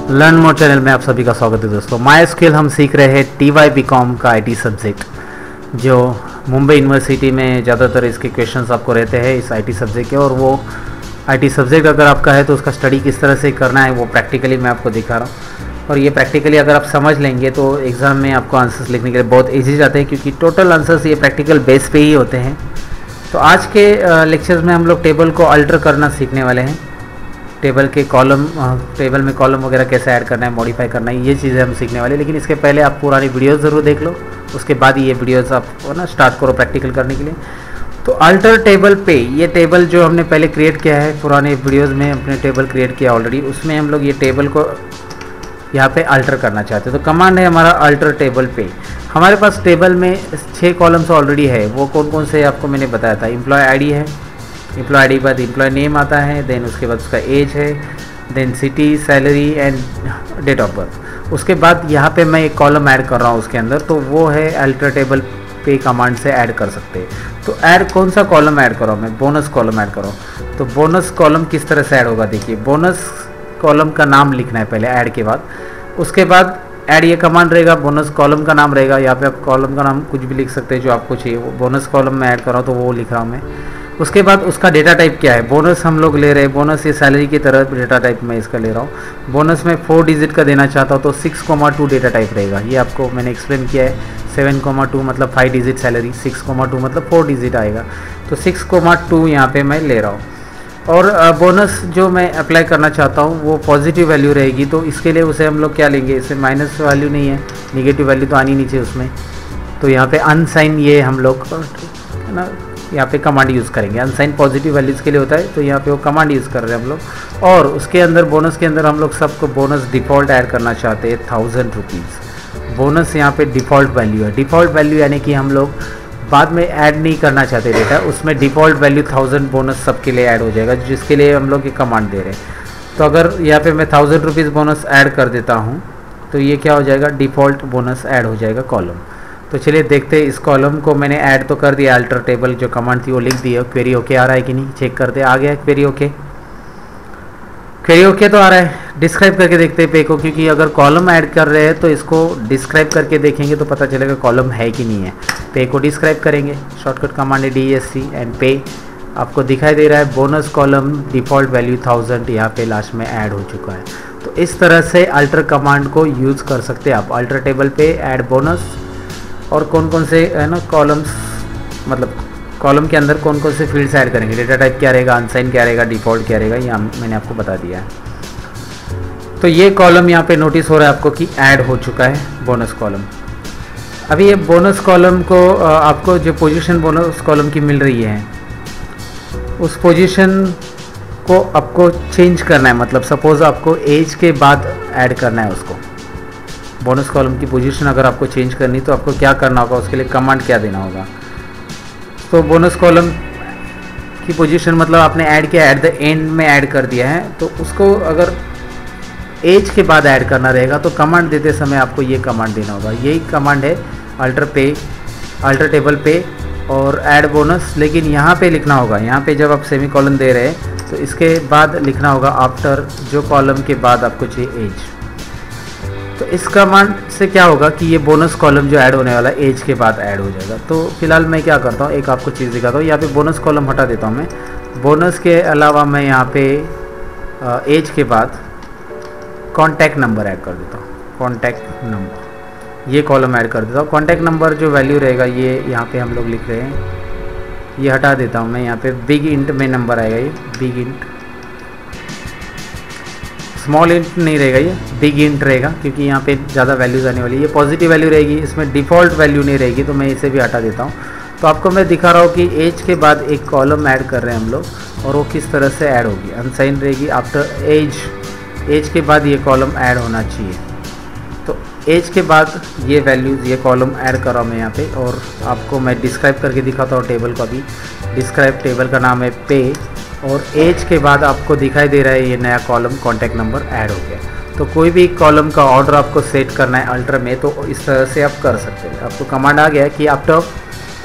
Learn more channel में आप सभी का स्वागत है दोस्तों। MySQL हम सीख रहे हैं TY/BCom का आईटी सब्जेक्ट, जो मुंबई यूनिवर्सिटी में ज़्यादातर इसके क्वेश्चंस आपको रहते हैं इस आईटी सब्जेक्ट के। और वो आईटी सब्जेक्ट अगर आपका है तो उसका स्टडी किस तरह से करना है वो प्रैक्टिकली मैं आपको दिखा रहा हूँ। और ये प्रैक्टिकली अगर आप समझ लेंगे तो एग्ज़ाम में आपको आंसर्स लिखने के लिए बहुत ईजी जाते हैं, क्योंकि टोटल आंसर्स ये प्रैक्टिकल बेस पे ही होते हैं। तो आज के लेक्चर्स में हम लोग टेबल को अल्टर करना सीखने वाले हैं। टेबल में कॉलम वगैरह कैसे ऐड करना है, मॉडिफाई करना है, ये चीज़ें हम सीखने वाले। लेकिन इसके पहले आप पुरानी वीडियोस ज़रूर देख लो, उसके बाद ये वीडियोस आप ना स्टार्ट करो प्रैक्टिकल करने के लिए। तो अल्टर टेबल पे, ये टेबल जो हमने पहले क्रिएट किया है पुराने वीडियोस में, अपने टेबल क्रिएट किया ऑलरेडी, उसमें हम लोग ये टेबल को यहाँ पे अल्टर करना चाहते हैं। तो कमांड है हमारा अल्टर टेबल पे। हमारे पास टेबल में 6 कॉलम्स ऑलरेडी है। वो कौन कौन से आपको मैंने बताया था। एम्प्लॉय आईडी है, एम्प्लॉय आईडी के बाद एम्प्लॉय नेम आता है, देन उसके बाद उसका एज है, then city, salary and date of birth. उसके बाद यहाँ पे मैं एक कॉलम ऐड कर रहा हूँ उसके अंदर, तो वो है अल्टर टेबल पे कमांड से ऐड कर सकते हैं। तो ऐड कौन सा कॉलम ऐड कर रहा हूँ मैं, बोनस कॉलम ऐड कर रहा हूँ। तो बोनस कॉलम किस तरह से ऐड होगा, देखिए बोनस कॉलम का नाम लिखना है पहले ऐड के बाद। उसके बाद ऐड ये कमांड रहेगा, बोनस कॉलम का नाम रहेगा। यहाँ पे आप कॉलम का नाम कुछ भी लिख सकते हैं जो आपको चाहिए। वो बोनस कॉलम में ऐड कर रहा हूँ तो वो लिख रहा हूँ मैं। उसके बाद उसका डेटा टाइप क्या है, बोनस हम लोग ले रहे हैं, बोनस ये सैलरी की तरह डेटा टाइप मैं इसका ले रहा हूँ। बोनस में 4 डिजिट का देना चाहता हूँ तो 6,2 डेटा टाइप रहेगा। ये आपको मैंने एक्सप्लेन किया है। 7,2 मतलब 5 डिजिट सैलरी, 6,2 मतलब 4 डिजिट आएगा। तो 6,2 यहाँ पे मैं ले रहा हूँ। और बोनस जो मैं अप्लाई करना चाहता हूँ वो पॉजिटिव वैल्यू रहेगी। तो इसके लिए उसे हम लोग क्या लेंगे, इसे माइनस वैल्यू नहीं है, निगेटिव वैल्यू तो आनी नहीं चाहिए उसमें। तो यहाँ पे अनसाइन ये हम लोग है ना, यहाँ पे कमांड यूज़ करेंगे। अनसाइन पॉजिटिव वैल्यूज़ के लिए होता है, तो यहाँ पे वो कमांड यूज़ कर रहे हैं हम लोग। और उसके अंदर बोनस के अंदर हम लोग सबको बोनस डिफ़ॉल्ट ऐड करना चाहते हैं 1000 रुपीज़। बोनस यहाँ पे डिफ़ॉल्ट वैल्यू है। डिफ़ॉल्ट वैल्यू यानी कि हम लोग बाद में ऐड नहीं करना चाहते डेटा, उसमें डिफ़ॉल्ट वैल्यू 1000 बोनस सबके लिए ऐड हो जाएगा, जिसके लिए हम लोग ये कमांड दे रहे हैं। तो अगर यहाँ पे मैं 1000 रुपीज़ बोनस ऐड कर देता हूँ तो ये क्या हो जाएगा, डिफ़ॉल्ट बोनस ऐड हो जाएगा कॉलम। तो चलिए देखते हैं, इस कॉलम को मैंने ऐड तो कर दिया, अल्टर टेबल जो कमांड थी वो लिख दी है। क्वेरी ओके आ रहा है कि नहीं चेक करते, आ गया क्वेरी ओके। क्वेरी ओके तो आ रहा है। डिस्क्राइब करके देखते हैं पे को, क्योंकि अगर कॉलम ऐड कर रहे हैं तो इसको डिस्क्राइब करके देखेंगे तो पता चलेगा कॉलम है कि नहीं है। पे को डिस्क्राइब करेंगे, शॉर्टकट कमांड है DSC एंड पे। आपको दिखाई दे रहा है बोनस कॉलम डिफ़ॉल्ट वैल्यू 1000 यहाँ पे लास्ट में ऐड हो चुका है। तो इस तरह से अल्टर कमांड को यूज़ कर सकते हैं आप। अल्टर टेबल पे ऐड बोनस, और कौन कौन से है ना कॉलम्स, मतलब कॉलम के अंदर कौन कौन से फील्ड्स ऐड करेंगे, डेटा टाइप क्या रहेगा, अनसाइन क्या रहेगा, डिफ़ॉल्ट क्या रहेगा, ये मैंने आपको बता दिया है। तो ये कॉलम यहाँ पे नोटिस हो रहा है आपको कि ऐड हो चुका है बोनस कॉलम। अभी ये बोनस कॉलम को आपको जो पोजीशन बोनस कॉलम की मिल रही है उस पोजीशन को आपको चेंज करना है। मतलब सपोज़ आपको एज के बाद ऐड करना है उसको, बोनस कॉलम की पोजीशन अगर आपको चेंज करनी तो आपको क्या करना होगा, उसके लिए कमांड क्या देना होगा। तो बोनस कॉलम की पोजीशन मतलब आपने ऐड किया, एट द एंड में ऐड कर दिया है, तो उसको अगर एज के बाद ऐड करना रहेगा तो कमांड देते समय आपको ये कमांड देना होगा। यही कमांड है अल्टर टेबल पे और ऐड बोनस। लेकिन यहाँ पे लिखना होगा, यहाँ पे जब आप सेमी कॉलन दे रहे हैं तो इसके बाद लिखना होगा आफ्टर, जो कॉलम के बाद आपको चाहिए एज। तो इस कमांड से क्या होगा कि ये बोनस कॉलम जो ऐड होने वाला है एज के बाद ऐड हो जाएगा। तो फिलहाल मैं क्या करता हूँ, एक आपको चीज़ दिखाता हूँ। यहाँ पे बोनस कॉलम हटा देता हूँ मैं। बोनस के अलावा मैं यहाँ पे एज के बाद कॉन्टैक्ट नंबर ऐड कर देता हूँ। कॉन्टैक्ट नंबर ये कॉलम ऐड कर देता हूँ। कॉन्टैक्ट नंबर जो वैल्यू रहेगा ये यहाँ पे हम लोग लिख रहे हैं, ये हटा देता हूँ मैं। यहाँ पे बिग इंट में नंबर आएगा, ये बिग इंट, स्मॉल इंट नहीं रहेगा, ये बिग इंट रहेगा, क्योंकि यहाँ पे ज़्यादा वैल्यूज़ आने वाली है। ये पॉजिटिव वैल्यू रहेगी, इसमें डिफ़ॉल्ट वैल्यू नहीं रहेगी, तो मैं इसे भी हटा देता हूँ। तो आपको मैं दिखा रहा हूँ कि एज के बाद एक कॉलम ऐड कर रहे हैं हम लोग, और वो किस तरह से ऐड होगी। अनसाइन रहेगी आफ्टर एज के बाद ये कॉलम ऐड होना चाहिए। तो एज के बाद ये वैल्यूज़, ये कॉलम ऐड कर रहा हूँ मैं यहाँ पे, और आपको मैं डिस्क्राइब करके दिखाता हूँ टेबल को। अभी डिस्क्राइब टेबल का नाम है पे, और एज के बाद आपको दिखाई दे रहा है ये नया कॉलम कॉन्टैक्ट नंबर ऐड हो गया। तो कोई भी कॉलम का ऑर्डर आपको सेट करना है अल्टर में तो इस तरह से आप कर सकते हैं। आपको कमांड आ गया कि आफ्टर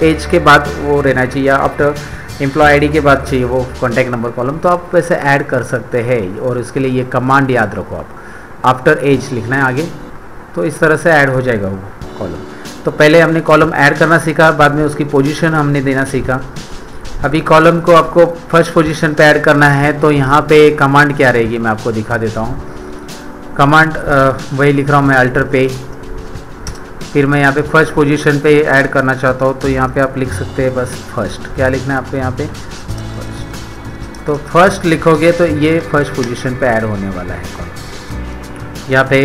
एज के बाद वो रहना चाहिए, या आफ्टर एम्प्लॉय आईडी के बाद चाहिए वो कॉन्टैक्ट नंबर कॉलम, तो आप वैसे ऐड कर सकते हैं। और इसके लिए ये कमांड याद रखो आप, आफ्टर एज लिखना है आगे, तो इस तरह से ऐड हो जाएगा वो कॉलम। तो पहले हमने कॉलम ऐड करना सीखा, बाद में उसकी पोजीशन हमने देना सीखा। अभी कॉलम को आपको फर्स्ट पोजीशन पे ऐड करना है, तो यहाँ पे कमांड क्या रहेगी मैं आपको दिखा देता हूँ। कमांड वही लिख रहा हूँ मैं, अल्टर पे, फिर मैं यहाँ पे फर्स्ट पोजीशन पे ऐड करना चाहता हूँ, तो यहाँ पे आप लिख सकते हैं बस फर्स्ट। क्या लिखना है आपको यहाँ पे? फर्स्ट। तो फर्स्ट लिखोगे तो ये फर्स्ट पोजीशन पे ऐड होने वाला है कॉलम। यहाँ पे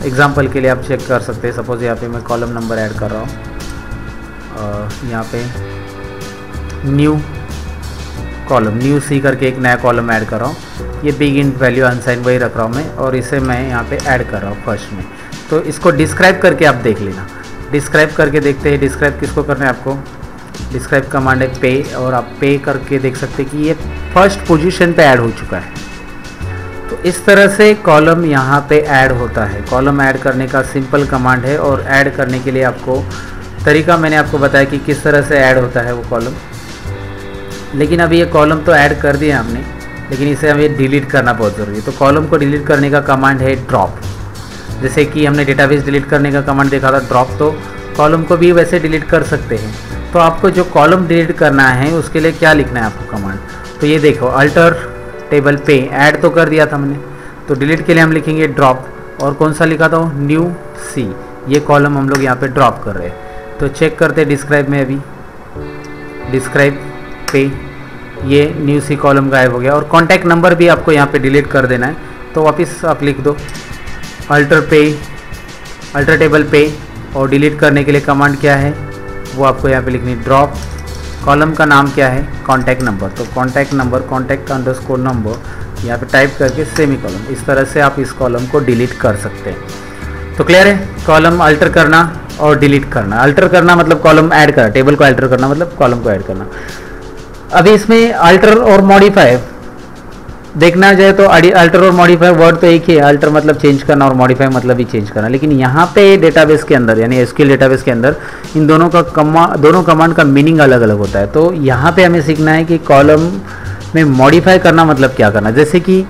एग्जांपल के लिए आप चेक कर सकते हैं। सपोज यहाँ पे मैं कॉलम नंबर ऐड कर रहा हूँ, यहाँ पे न्यू कॉलम, न्यू सी करके एक नया कॉलम ऐड कर रहा हूँ। ये बिग इंट वैल्यू अनसाइन वही रख रहा हूँ मैं, और इसे मैं यहाँ पे ऐड कर रहा हूँ फर्स्ट में। तो इसको डिस्क्राइब करके आप देख लेना, डिस्क्राइब करके देखते हैं। डिस्क्राइब किसको करना है आपको? डिस्क्राइब कमांड है पे, और आप पे करके देख सकते हैं कि ये फर्स्ट पोजीशन पे ऐड हो चुका है। तो इस तरह से कॉलम यहाँ पे ऐड होता है। कॉलम ऐड करने का सिंपल कमांड है, और ऐड करने के लिए आपको तरीका मैंने आपको बताया कि किस तरह से ऐड होता है वो कॉलम। लेकिन अभी ये कॉलम तो ऐड कर दिया हमने, लेकिन इसे हमें डिलीट करना बहुत ज़रूरी है। तो कॉलम को डिलीट करने का कमांड है ड्रॉप। जैसे कि हमने डेटाबेस डिलीट करने का कमांड देखा था ड्रॉप, तो कॉलम को भी वैसे डिलीट कर सकते हैं। तो आपको जो कॉलम डिलीट करना है उसके लिए क्या लिखना है आपको कमांड? तो ये देखो, अल्टर टेबल पे ऐड तो कर दिया था हमने, तो डिलीट के लिए हम लिखेंगे ड्रॉप। और कौन सा लिखा था? न्यू सी। ये कॉलम हम लोग यहाँ पे ड्रॉप कर रहे हैं। तो चेक करते हैं डिस्क्राइब में, अभी डिस्क्राइब पे ये न्यू सी कॉलम गायब हो गया। और कॉन्टैक्ट नंबर भी आपको यहाँ पे डिलीट कर देना है, तो वापस आप लिख दो अल्टर पे, अल्टर टेबल पे, और डिलीट करने के लिए कमांड क्या है वो आपको यहाँ पे लिखनी ड्रॉप। कॉलम का नाम क्या है? Contact number. तो contact number, contact underscore number यहाँ पे टाइप करके सेमी कॉलम। इस तरह से आप इस कॉलम को डिलीट कर सकते हैं। तो क्लियर है? कॉलम अल्टर करना और डिलीट करना। अल्टर करना मतलब कॉलम ऐड करना, टेबल को अल्टर करना मतलब कॉलम को ऐड करना। अभी इसमें अल्टर और मॉडिफाई देखना जाए तो अल्टर और मॉडिफाई वर्ड तो एक ही है। अल्टर मतलब चेंज करना और मॉडिफाई मतलब भी चेंज करना। लेकिन यहाँ पे डेटाबेस के अंदर यानी एसक्यूएल डेटाबेस के अंदर इन दोनों कमांड का मीनिंग अलग अलग होता है। तो यहाँ पे हमें सीखना है कि कॉलम में मॉडिफाई करना मतलब क्या करना। जैसे कि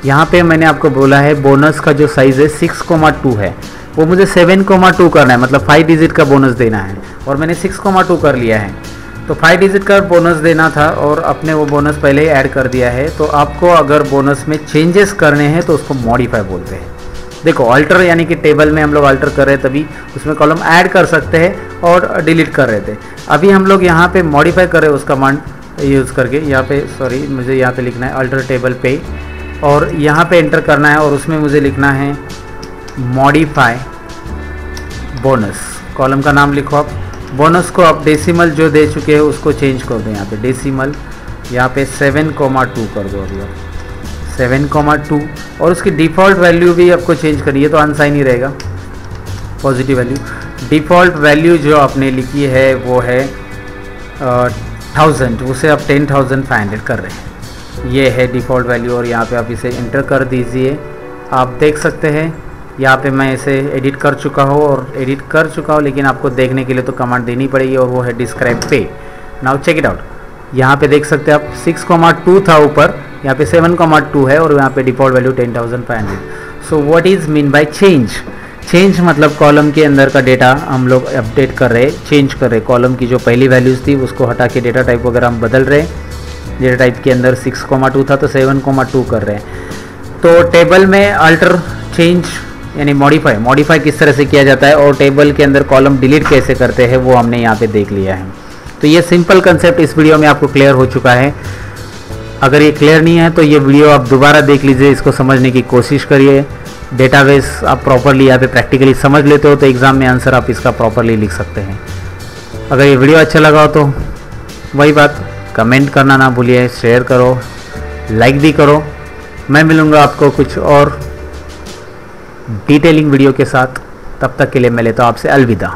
यहाँ पे मैंने आपको बोला है बोनस का जो साइज़ है 6,2 है, वो मुझे 7,2 करना है, मतलब 5 डिजिट का बोनस देना है, और मैंने 6,2 कर लिया है। तो 5 डिजिट का बोनस देना था और अपने वो बोनस पहले ही ऐड कर दिया है। तो आपको अगर बोनस में चेंजेस करने हैं तो उसको मॉडिफाई बोलते हैं। देखो, अल्टर यानी कि टेबल में हम लोग अल्टर कर रहे हैं, तभी उसमें कॉलम ऐड कर सकते हैं और डिलीट कर रहे थे। अभी हम लोग यहाँ पे मॉडिफाई कर रहे हैं उस कमांड यूज़ करके। यहाँ पे सॉरी, मुझे यहाँ पे लिखना है अल्टर टेबल पे, और यहाँ पे एंटर करना है, और उसमें मुझे लिखना है मॉडिफाई बोनस। कॉलम का नाम लिखो आप। बोनस को आप डेसिमल जो दे चुके हैं उसको चेंज कर दो। यहाँ पे डेसिमल, यहाँ पे 7,2 कर दो अभी आप 7,2, और उसकी डिफ़ॉल्ट वैल्यू भी आपको चेंज करनी है, तो अनसाइन ही रहेगा, पॉजिटिव वैल्यू। डिफ़ॉल्ट वैल्यू जो आपने लिखी है वो है 1000, उसे आप 10,500 कर रहे हैं। ये है डिफ़ॉल्ट वैल्यू, और यहाँ पे आप इसे एंटर कर दीजिए। आप देख सकते हैं यहाँ पे मैं इसे एडिट कर चुका हूँ, लेकिन आपको देखने के लिए तो कमांड देनी पड़ेगी, और वो है डिस्क्राइब पे। Now check it out. यहाँ पे देख सकते हैं आप 6,2 था ऊपर, यहाँ पे 7,2 है, और यहाँ पे default value 10,500। So what is mean by change? Change मतलब कॉलम के अंदर का डेटा हम लोग अपडेट कर रहे, चेंज कर रहे। कॉलम की जो पहली वैल्यूज़ थी उसको हटा के डेटा टाइप वगैरह हम बदल रहे। डेटा टाइप के अंदर 6,2 था तो 7,2 कर रहे हैं। तो टेबल में अल्टर, चेंज यानी मॉडिफाई किस तरह से किया जाता है, और टेबल के अंदर कॉलम डिलीट कैसे करते हैं वो हमने यहाँ पे देख लिया है। तो ये सिंपल कंसेप्ट इस वीडियो में आपको क्लियर हो चुका है। अगर ये क्लियर नहीं है तो ये वीडियो आप दोबारा देख लीजिए, इसको समझने की कोशिश करिए। डेटाबेस आप प्रॉपरली यहाँ पे प्रैक्टिकली समझ लेते हो तो एग्ज़ाम में आंसर आप इसका प्रॉपरली लिख सकते हैं। अगर ये वीडियो अच्छा लगा हो तो वही बात, कमेंट करना ना भूलिए, शेयर करो, लाइक भी करो। मैं मिलूँगा आपको कुछ और डिटेलिंग वीडियो के साथ। तब तक के लिए मैं लेता हूँ आपसे अलविदा।